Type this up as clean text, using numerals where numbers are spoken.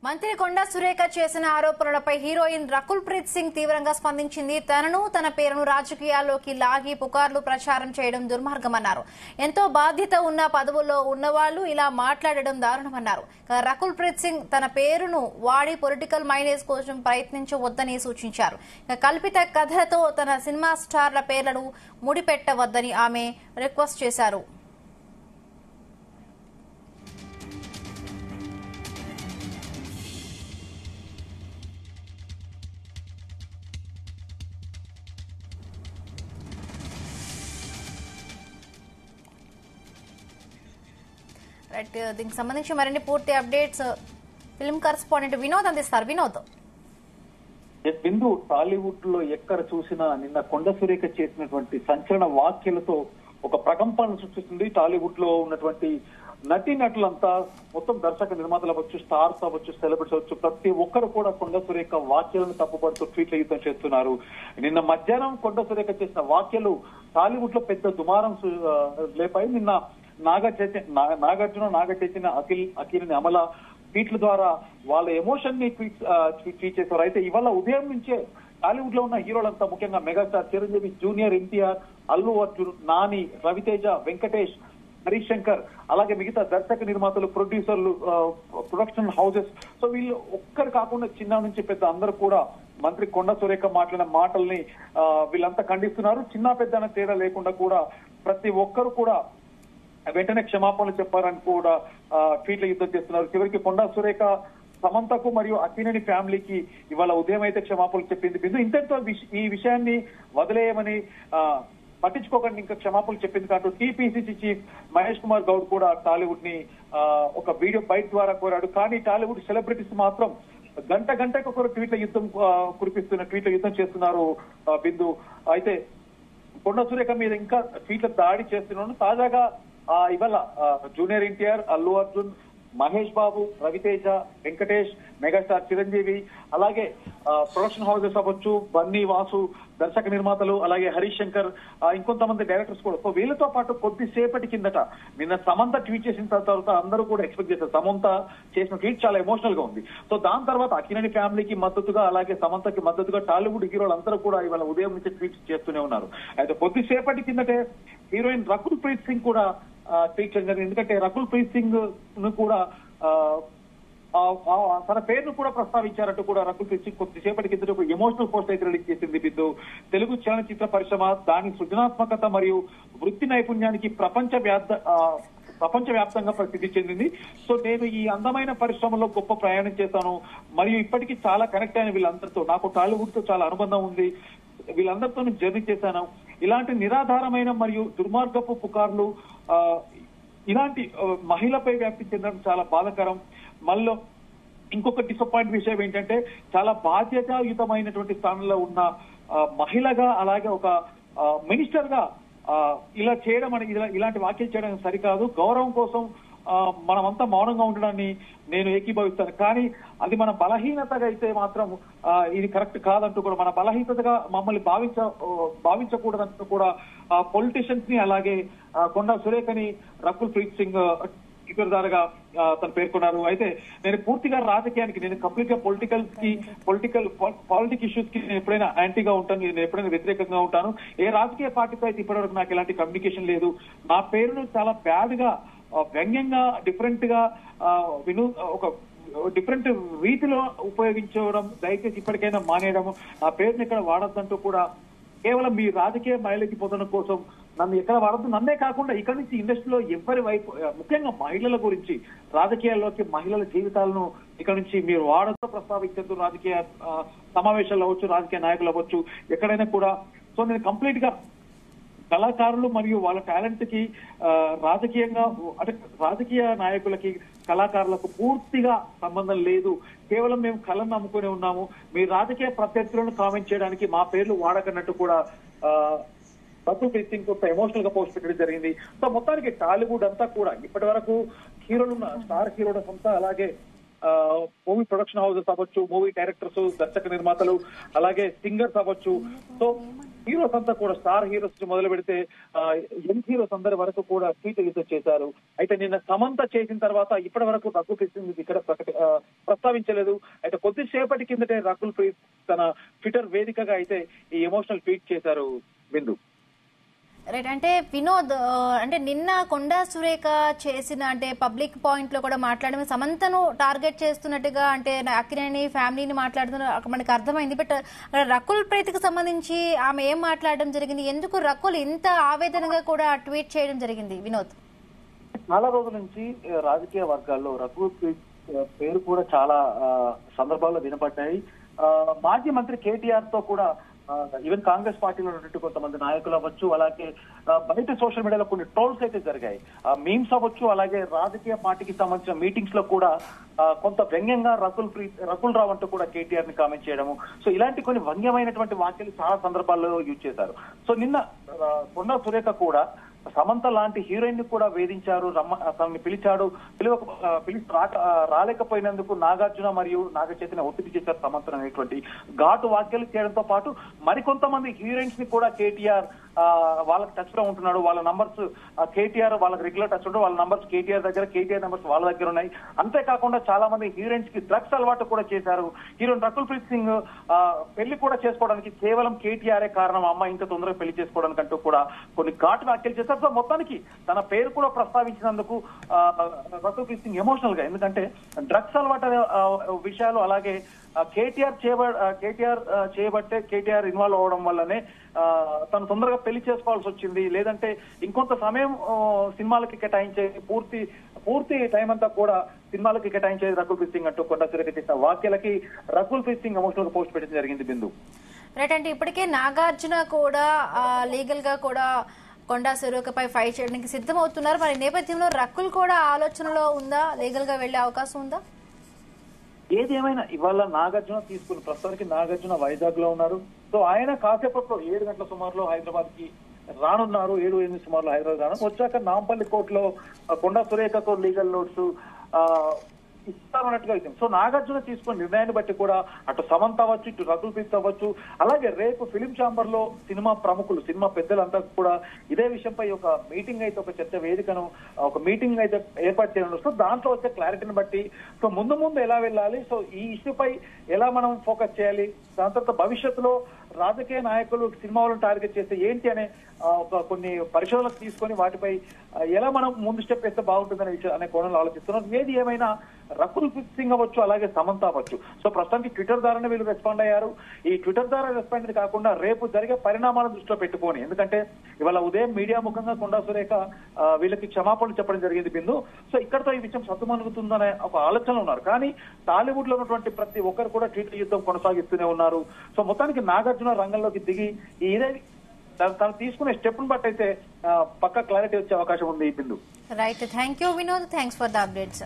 మంత్రి కొండా సురేఖ చేసిన ఆరోపణలపై హీరోయిన్ రకుల్ ప్రీత్ సింగ్ తీవ్రంగా స్పందించింది. తనను తన పేరును రాజకీయాల్లోకి లాగి పుకార్లు ప్రచారం చేయడం దుర్మార్గమన్నారు. ఎంతో బాధ్యత ఉన్న పదవుల్లో ఉన్నవాళ్లు ఇలా మాట్లాడడం దారుణమన్నారు. రకుల్ ప్రీత్ సింగ్ తన పేరును వాడి పొలిటికల్ మైలేజ్ కోసం ప్రయత్నించవద్దని సూచించారు. కల్పిత కథలతో తన సినిమా స్టార్ల పేర్లను ముడిపెట్టవద్దని ఆమె రిక్వెస్ట్ చేశారు. దీనికి సంబంధించి మరిన్ని పూర్తి అప్డేట్స్ ఫిల్మ్ కరెస్పాండెంట్ వినోద్ అందిస్తారు. వినోద్, బిందు, టాలీవుడ్ లో ఎక్కడ చూసినా నిన్న కొండ సురేఖ చేసినటువంటి సంచలన వ్యాఖ్యలతో ఒక ప్రకంపన సృష్టిస్తుంది. టాలీవుడ్ లో ఉన్నటువంటి నటీనటులంతా, మొత్తం దర్శక నిర్మాతలు అవ్వచ్చు, స్టార్స్ అవ్వచ్చు, సెలబ్రిటీస్ అవ్వచ్చు, ప్రతి ఒక్కరు కూడా కొండ సురేఖ వ్యాఖ్యలను తప్పుపడుతూ ట్వీట్ల యుద్ధం చేస్తున్నారు. నిన్న మధ్యాహ్నం కొండ సురేఖ చేసిన వ్యాఖ్యలు టాలీవుడ్ లో పెద్ద దుమారం లేపాయి. నిన్న నాగార్జున, నాగచైతన్య, అఖిల్ అమల ట్వీట్ల ద్వారా వాళ్ళ ఎమోషన్ ని ట్వీట్ చేశారు. అయితే ఇవాళ ఉదయం నుంచే టాలీవుడ్ లో ఉన్న హీరోలంతా, ముఖ్యంగా మెగాస్టార్ చిరంజీవి, జూనియర్ ఎన్టీఆర్, అల్లు అర్జున్, నాని, రవితేజ, వెంకటేష్, హరీష్ శంకర్, అలాగే మిగతా దర్శక నిర్మాతలు, ప్రొడ్యూసర్లు, ప్రొడక్షన్ హౌసెస్, సో వీళ్ళు ఒక్కరు కాకుండా చిన్న నుంచి పెద్ద అందరూ కూడా మంత్రి కొండ సురేఖ మాట్లాడిన మాటల్ని వీళ్ళంతా ఖండిస్తున్నారు. చిన్న పెద్ద తేడా లేకుండా కూడా ప్రతి ఒక్కరు కూడా వెంటనే క్షమాపణలు చెప్పారని కూడా ట్వీట్ల యుద్ధం చేస్తున్నారు. చివరికి కొండా సురేఖ సమంతకు మరియు అక్కినేని ఫ్యామిలీకి ఇవాళ ఉదయం అయితే క్షమాపణలు చెప్పింది. బిందు, ఇంతటితో ఈ విషయాన్ని వదిలేయమని, పట్టించుకోకండి, ఇంకా క్షమాపణలు చెప్పింది కాదు. టీపీసీసీ చీఫ్ మహేష్ కుమార్ గౌడ్ కూడా టాలీవుడ్ ని ఒక వీడియో బైట్ ద్వారా కోరాడు. కానీ టాలీవుడ్ సెలబ్రిటీస్ మాత్రం గంటకు ఒకరు ట్వీట్ల యుద్ధం చేస్తున్నారు. బిందు, అయితే కొండా సురేఖ మీద ఇంకా ట్వీట్ల దాడి చేస్తున్నాను. తాజాగా ఇవాళ జూనియర్ ఎన్టీఆర్, అల్లు అర్జున్, మహేష్ బాబు, రవితేజ, వెంకటేష్, మెగాస్టార్ చిరంజీవి, అలాగే ప్రొడక్షన్ హౌసెస్ అవ్వచ్చు, బన్నీ, వాసు, దర్శక నిర్మాతలు, అలాగే హరీష్ శంకర్, ఇంకొంతమంది డైరెక్టర్స్ కూడా, సో వీళ్ళతో పాటు కొద్దిసేపటి కిందట నిన్న సమంత ట్వీట్ చేసిన తర్వాత అందరూ కూడా ఎక్స్పెక్ట్ చేశారు. సమంత చేసిన ట్వీట్ చాలా ఎమోషనల్ గా ఉంది. సో దాని తర్వాత అక్కినేని ఫ్యామిలీకి మద్దతుగా, అలాగే సమంతకి మద్దతుగా టాలీవుడ్ హీరోలు అందరూ కూడా ఇవాళ ఉదయం నుంచి ట్వీట్స్ చేస్తూనే ఉన్నారు. అయితే కొద్దిసేపటి కిందటే హీరోయిన్ రకుల్ ప్రీత్ సింగ్ కూడా ట్వీట్ చేశారు. ఎందుకంటే రకుల్ ప్రీత్ సింగ్ ను కూడా తన పేరును కూడా ప్రస్తావించారంటూ కూడా రకుల్ ప్రీత్ సింగ్ కొద్దిసేపటి కింద ఒక ఎమోషనల్ పోస్ట్ అయితే రిలీజ్ చేసింది. బిందు, తెలుగు చలనచిత్ర పరిశ్రమ దాని సృజనాత్మకత మరియు వృత్తి నైపుణ్యానికి ప్రపంచవ్యాప్తంగా ప్రసిద్ధి చెందింది. సో నేను ఈ అందమైన పరిశ్రమలో గొప్ప ప్రయాణం చేశాను మరియు ఇప్పటికీ చాలా కనెక్ట్ అయిన వీళ్ళందరితో, నాకు టాలీవుడ్ తో చాలా అనుబంధం ఉంది, వీళ్ళందరితో నేను జర్నీ చేశాను. ఇలాంటి నిరాధారమైన మరియు దుర్మార్గపు పుకార్లు ఇలాంటి మహిళపై వ్యాప్తి చెందడం చాలా బాధాకరం. మళ్ళీ ఇంకొక డిసప్పాయింట్ విషయం ఏంటంటే, చాలా బాధ్యతాయుతమైనటువంటి స్థానంలో ఉన్న మహిళగా, అలాగే ఒక మినిస్టర్ గా ఇలా చేయడం ఇలాంటి వ్యాఖ్యలు చేయడం సరికాదు. గౌరవం కోసం మనమంతా మౌనంగా ఉండడాన్ని నేను ఏకీభవిస్తాను. కానీ అది మన బలహీనతగా అయితే మాత్రం ఇది కరెక్ట్ కాదంటూ కూడా, మన బలహీనతగా మమ్మల్ని భావించకూడదంటూ కూడా పొలిటీషియన్స్ ని, అలాగే కొండా సురేఖని రకుల్ ప్రీత్ సింగ్ ట్విట్టర్ ద్వారా తను పేర్కొన్నారు. అయితే నేను పూర్తిగా రాజకీయానికి, నేను కంప్లీట్ గా పాలిటిక్ ఇష్యూస్ కి నేను ఎప్పుడైనా యాంటీగా ఉంటాను, నేను ఎప్పుడైనా వ్యతిరేకంగా ఉంటాను. ఏ రాజకీయ పార్టీతో అయితే ఇప్పటివరకు నాకు ఎలాంటి కమ్యూనికేషన్ లేదు. నా పేరును చాలా బ్యాడ్ గా, వ్యంగ్యంగా, డిఫరెంట్ గా, ఒక డిఫరెంట్ రీతిలో ఉపయోగించడం దయచేసి ఇప్పటికైనా మానేయడం, నా పేరుని ఇక్కడ వాడద్దంటూ కూడా కేవలం మీ రాజకీయ మైలేజ్ పొందడం కోసం నన్ను ఎక్కడ వాడద్దు. నన్నే కాకుండా ఇక్కడ నుంచి ఇండస్ట్రీలో ఎవరి వైపు, ముఖ్యంగా మహిళల గురించి, రాజకీయాల్లోకి మహిళల జీవితాలను ఇక్కడ నుంచి మీరు వాడద్దు, ప్రస్తావించద్దు. రాజకీయ సమావేశాలు అవ్వచ్చు, రాజకీయ నాయకులు అవ్వచ్చు, ఎక్కడైనా కూడా. సో నేను కంప్లీట్ గా కళాకారులు మరియు వాళ్ళ టాలెంట్ కి రాజకీయంగా, అంటే రాజకీయ నాయకులకి, కళాకారులకు పూర్తిగా సంబంధం లేదు. కేవలం మేము కళను నమ్ముకునే ఉన్నాము. మీ రాజకీయ ప్రత్యర్థులను కామెంట్ చేయడానికి మా పేర్లు వాడకన్నట్టు కూడా రకుల్ ప్రీత్ సింగ్ కొంత ఎమోషనల్ గా పోస్ట్ పెట్టడం జరిగింది. సో మొత్తానికి టాలీవుడ్ అంతా కూడా ఇప్పటి వరకు హీరోలు, స్టార్ హీరోల అంతా, అలాగే మూవీ ప్రొడక్షన్ హౌసెస్ అవ్వచ్చు, మూవీ డైరెక్టర్స్, దర్శక నిర్మాతలు, అలాగే సింగర్స్ అవ్వచ్చు, సో హీరోస్ అంతా కూడా స్టార్ హీరోస్ మొదలు పెడితే యంగ్ హీరోస్ అందరి వరకు కూడా ట్వీట్ చేశారు. అయితే నిన్న సమంత చేసిన తర్వాత ఇప్పటి వరకు రకుల్ ప్రీత్ సింగ్ ఇక్కడ ప్రస్తావించలేదు. అయితే కొద్దిసేపటి కిందటే రకుల్ ప్రీత్ తన ట్విట్టర్ వేదికగా అయితే ఈ ఎమోషనల్ ట్వీట్ చేశారు బిందు. రైట్, అంటే వినోద్, అంటే నిన్న కొండా సురేఖ చేసిన అంటే పబ్లిక్ పాయింట్ లో కూడా మాట్లాడమే సమంతను టార్గెట్ చేస్తున్నట్టుగా అంటే అక్కినేని ఫ్యామిలీని మాట్లాడుతున్న మనకు అర్థమైంది. బట్ రకుల్ ప్రీత్ కి సంబంధించి ఆమె ఏం మాట్లాడడం జరిగింది, ఎందుకు రకుల్ ఇంత ఆవేదనగా కూడా ట్వీట్ చేయడం జరిగింది వినోద్? చాలా రోజుల నుంచి రాజకీయ వర్గాల్లో రకుల్ ప్రీత్ పేరు కూడా చాలా సందర్భాల్లో వినపడ్డాయి. మాజీ మంత్రి కేటీఆర్ తో కూడా ఈవెన్ కాంగ్రెస్ పార్టీలో ఉన్నట్టు కొంతమంది నాయకులు అవ్వచ్చు, అలాగే బయట సోషల్ మీడియాలో కొన్ని ట్రోల్స్ అయితే జరిగాయి. మీమ్స్ అవ్వచ్చు, అలాగే రాజకీయ పార్టీకి సంబంధించిన మీటింగ్స్ లో కూడా కొంత వ్యంగ్యంగా రకుల్ రావు అంటూ కూడా కేటీఆర్ ని కామెంట్ చేయడము. సో ఇలాంటి కొన్ని వ్యంగ్యమైనటువంటి వాక్యాలు చాలా సందర్భాల్లో యూజ్ చేశారు. సో నిన్న కొండా సురేఖ కూడా సమంత లాంటి హీరోయిన్ ని కూడా వేధించారు, తనని పిలిచాడు, పిలిచి రాలేకపోయినందుకు నాగార్జున మరియు నాగ చైతన్య ఒత్తిడి చేశారు సమంత అనేటువంటి ఘాటు వ్యాఖ్యలు చేయడంతో పాటు మరికొంతమంది హీరోయిన్స్ ని కూడా కేటీఆర్ వాళ్ళకి టచ్ లో ఉంటున్నాడు. వాళ్ళ నంబర్స్ కేటీఆర్ వాళ్ళకి రెగ్యులర్ టచ్ ఉంటాడు, వాళ్ళ నంబర్స్ కేటీఆర్ దగ్గర, కేటీఆర్ నంబర్స్ వాళ్ళ దగ్గర ఉన్నాయి. అంతేకాకుండా చాలా మంది హీరోయిన్స్ కి డ్రగ్స్ అలవాటు కూడా చేశారు. హీరోయిన్ రకుల్ ప్రీత్ సింగ్ పెళ్లి కూడా చేసుకోవడానికి కేవలం కేటీఆర్ఏ కారణం, అమ్మాయి ఇంత తొందరగా పెళ్లి చేసుకోవడానికి అంటూ కూడా కొన్ని ఘాటు వ్యాఖ్యలు చేశారు. సో మొత్తానికి తన పేరు కూడా ప్రస్తావించినందుకు రకుల్ ప్రీత్ సింగ్ ఎమోషనల్ గా, ఎందుకంటే డ్రగ్స్ అలవాటు విషయాలు, అలాగే కేటీఆర్ చేయబట్టే కేటీఆర్ ఇన్వాల్వ్ అవడం వల్లనే తను తొందరగా పెళ్లి చేసుకోవాల్సి వచ్చింది, లేదంటే ఇంకొంత సమయం సినిమాలకి కేటాయించేది, పూర్తి టైం అంతా కూడా సినిమాలకి కేటాయించేది రకుల్ ప్రీత్ సింగ్ అంటూ కొండా సురేఖ చేసిన వాక్యాలకి రకుల్ ప్రీత్ సింగ్ ఎమోషనల్ గా పోస్ట్ పెట్టడం జరిగింది బిందు. రైట్, అంటే ఇప్పటికే నాగార్జున కూడా లీగల్ గా కూడా కొండా సురేఖపై ఫైట్ చేయడానికి సిద్ధమవుతున్నారు. మరి నేపథ్యంలో రకుల్ కూడా ఆలోచనలో ఉందా, లీగల్ గా వెళ్లే అవకాశం ఉందా? ఏది ఏమైనా ఇవాళ నాగార్జున తీసుకుని ప్రస్తుతానికి నాగార్జున వైజాగ్ లో ఉన్నారు. సో ఆయన కాసేపట్లో 7 గంటల సుమారులో హైదరాబాద్ కి రానున్నారు. 7-8 సుమారులో హైదరాబాద్ రాను వచ్చాక నాంపల్లి కోర్టులో కొండా సురేఖతో లీగల్ నోట్స్ ఇస్తామన్నట్టుగా అయితే. సో నాగార్జున తీసుకున్న నిర్ణయాన్ని బట్టి కూడా అటు సమంత అవ్వచ్చు, ఇటు రకుల్ ప్రీత్ అవ్వచ్చు, అలాగే రేపు ఫిలిం ఛాంబర్ లో సినిమా ప్రముఖులు, సినిమా పెద్దలంతా కూడా ఇదే విషయంపై ఒక మీటింగ్ అయితే, ఒక చర్చ వేదికను, ఒక మీటింగ్ అయితే ఏర్పాటు చేయడం. సో దాంట్లో వచ్చే క్లారిటీని బట్టి సో ముందు ఎలా వెళ్ళాలి, సో ఈ ఇష్యూపై ఎలా మనం ఫోకస్ చేయాలి, దాని తర్వాత భవిష్యత్తులో రాజకీయ నాయకులు సినిమాలను టార్గెట్ చేస్తే ఏంటి అనే కొన్ని పరిశోధనలు తీసుకొని వాటిపై ఎలా మనం ముందు స్టెప్ వేస్తే బాగుంటుందనే విషయం అనే కోణంలో ఆలోచిస్తున్నారు. ఏది ఏమైనా రకుల్ ప్రీత్ సింగ్ అవ్వచ్చు, అలాగే సమంత అవ్వచ్చు, సో ప్రస్తుతానికి ట్విట్టర్ ద్వారానే వీళ్ళు రెస్పాండ్ అయ్యారు. ఈ ట్విట్టర్ ద్వారా రెస్పాండ్ కాకుండా రేపు జరిగే పరిణామాలను దృష్టిలో పెట్టుకొని, ఎందుకంటే ఇవాళ ఉదయం మీడియా ముఖంగా కొండా సురేఖ వీళ్ళకి క్షమాపణలు చెప్పడం జరిగింది బిందు. సో ఇక్కడతో ఈ విషయం సత్తుమణుగుతుందనే ఒక ఆలోచనలో ఉన్నారు. కానీ టాలీవుడ్ లో ఉన్నటువంటి ప్రతి ఒక్కరు కూడా ట్వీట్ యుద్ధం కొనసాగిస్తూనే ఉన్నారు. సో మొత్తానికి నాగార్జున రంగంలోకి దిగి ఇదే తను తీసుకునే స్టెప్ ను బట్టి అయితే పక్కా క్లారిటీ వచ్చే అవకాశం ఉంది Bindu. Right, thank you Vinod, thanks for the updates.